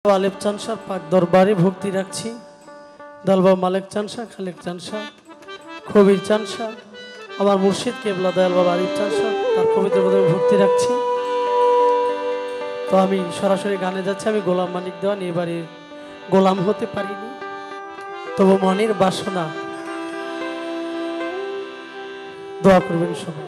আলেপ চান শাহ পাক দরবারে ভক্তি রাখছি। দলবা মালিক চান শাহ, খালেক চান শাহ, কবির চান শাহ, আমার মুর্শিদ কেবলা দয়াল বাবা আরিফ চান শাহ তার পবিত্র পদে ভক্তি রাখছি। তো আমি সরাসরি গানে যাচ্ছি। আমি গোলাম মানিক দেওয়ান, এবারের গোলাম হতে পারিনি, তবু মনের বাসনা দোয়া করবেন সবাই।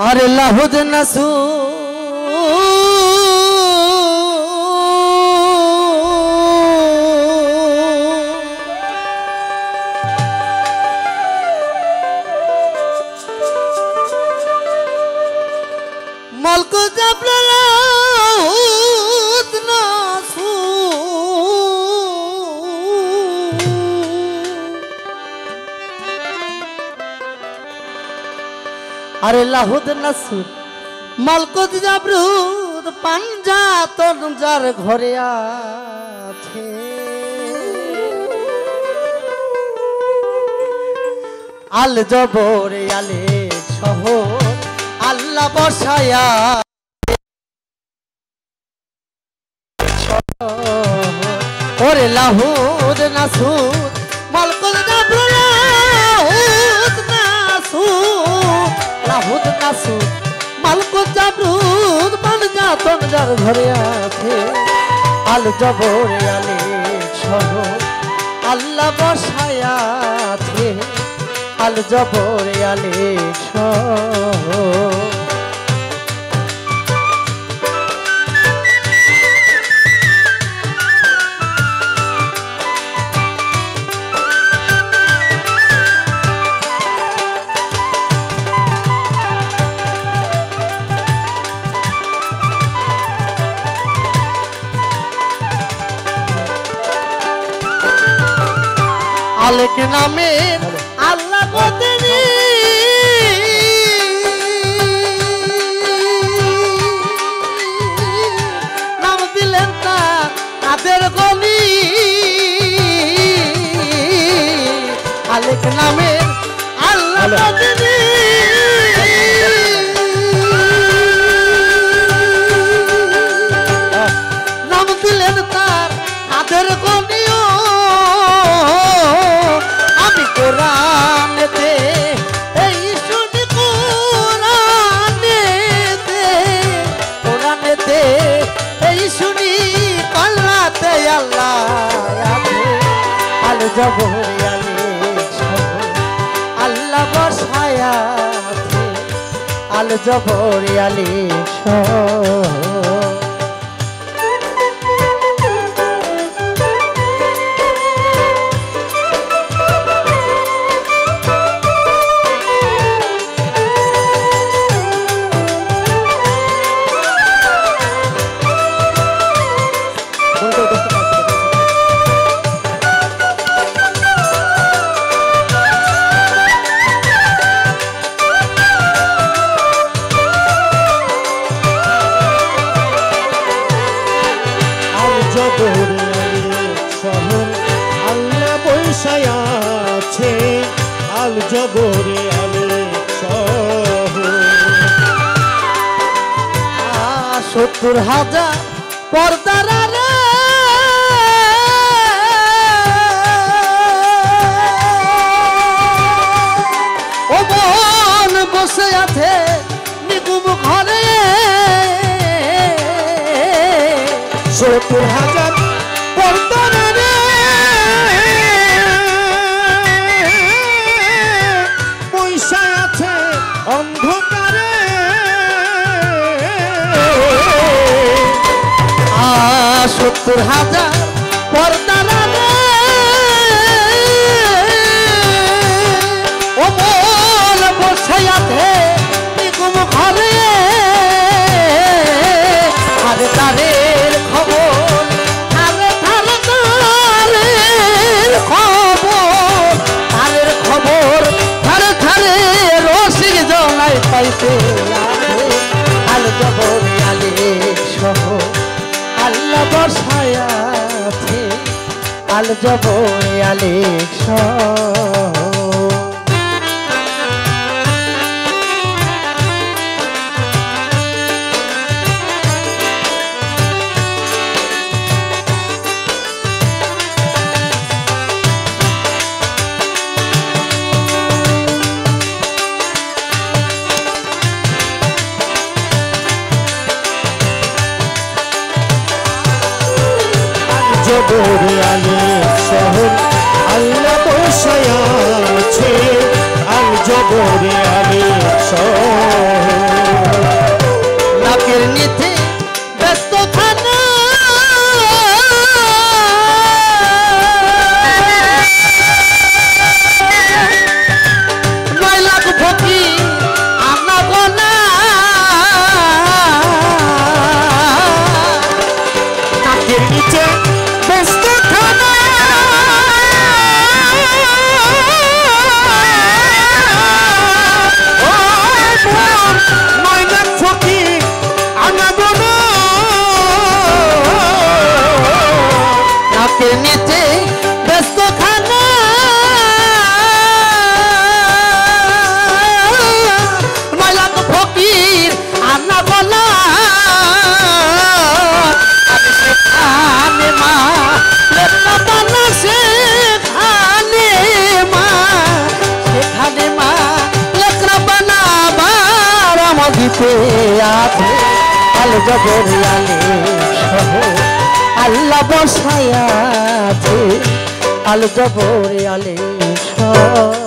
আরে লাহুদ নাসু মলক জাবলা লাহুদ নাসু আরে লাহুদ নাসুর মালকত জাবরুদ পাঞ্জাতন যার ঘরে আছে, আল জবরে আলে শহর আল্লাহ বসায়া ওরে লাহুদ নাসুর মালকত জাবরুদ লাহুদ নাসুর মালকত জাবরুদ পাঞ্জাতন যার ঘরে আছে, আল জবরে আলে শহর আল্লাহ বসায়া আছে, আল জবরে আলে শহর। আলেক নামের আল্লাহ বদনি নাম দিলেন তাদের গলি, আলেক নামের আল্লাহ বদনি নাম দিলেন তাদের গলি। কোরআনেতে এই শুনি কোরআনেতে এই শুনি কল্লাতে আল্লাহ আছে, আল জবরে আলে শহর আল্লাহ বসায়া আছে, আল জবরে আলে শহর। আল জবরে আলে শহর ৭০,০০০ পর্দার রে ও বোন বসে আছে নিগুম ঘরে, ৭০,০০০ পর্দার রে অন্ধকারে ৭০,০০০ পর্দার রে ও বোন বসে আছে নিগুম ঘরে, আরে তারের খবর আরে তারের খবর তারের খবর ধারে ধারে রসিক জনাই পাইতে আল জবরে আলে শহর আল্লাহ বসায়া জবরে আলেক শহর। জবরে আলেক শহর আল্লাহ বসায় আছে আল জবরে আলেক শহর। নাকের নিচে ব্যস্ত খানা নয় লাখ ফকির আনা গোনা নাকের নিচে ব্যস্ত খানা ও মোর নয় লাখ ফকির আনা গোনা। নাকের নিচে ব্যস্ত খানা নয় লাখ ফকির আনা গোনা সেখানে মা লেখা বানা সেখানে মা লেখা বানাবার আমাদিতে আছে আল জবরে আলেক শহর আল্লাহ বসায় আছে আল জবরে আলেক শহর।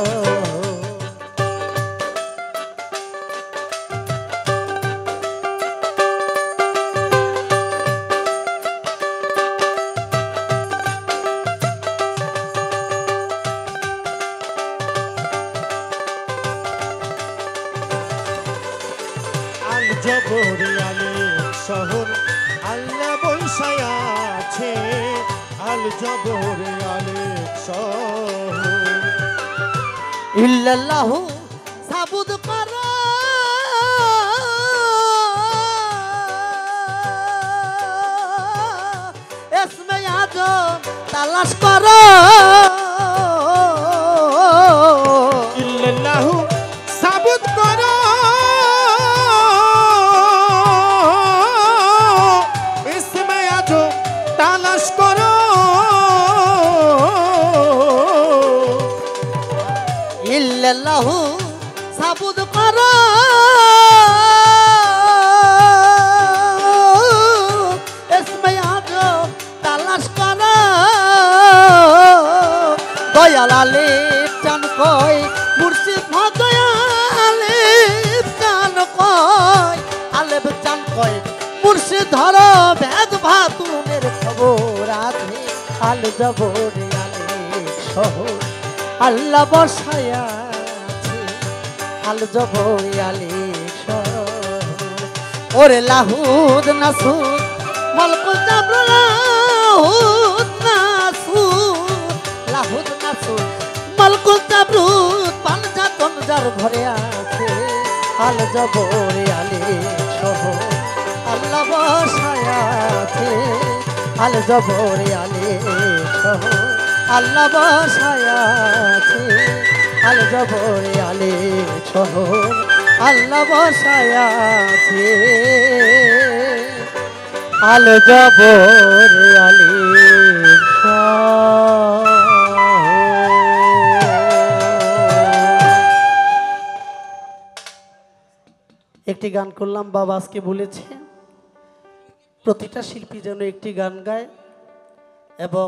আল জবরে আলেক শহর আল্লাহ বসায় আছে আল জবরে আলেক শহর। ইল্লাল্লাহু সাবুদ কর ইসমে আজম তালাশ কর ইল্লাল্লাহু সাবুত করো ইসমে আজম তালাশ করো। ইল্লাল্লাহু সাবুদ কর ইসমে আজম তালাশ কর দয়াল আলেপ চান কয় মুর্শিদ দয়ালেপ চান কয় আলেপ চান কয় মুর্শিদ ধর ভেদ ভাতুনের খবর আছে আল জবরে আলেক শহর আল্লাহ বসায় আছে আল জবরে আলেক শহর। ওরে লাহুদ নাসুদ মলকুল জাবর লাহুদ নাসুদ মলকুল জাবরুত পাঞ্জা তনজার ঘরে আছে আল জবরে আলেক শহর আল্লাহ বসায় আছে আল জবরে আলেক শহর আল্লাহ বসায় আছে আল জবরে আলেক শহর আল্লাহ বসায় আছে আল জবরে আলেক শহর। একটি গান করলাম, বাবা আজকে বলেছে প্রতিটা শিল্পী যেন একটি গান গায় এবং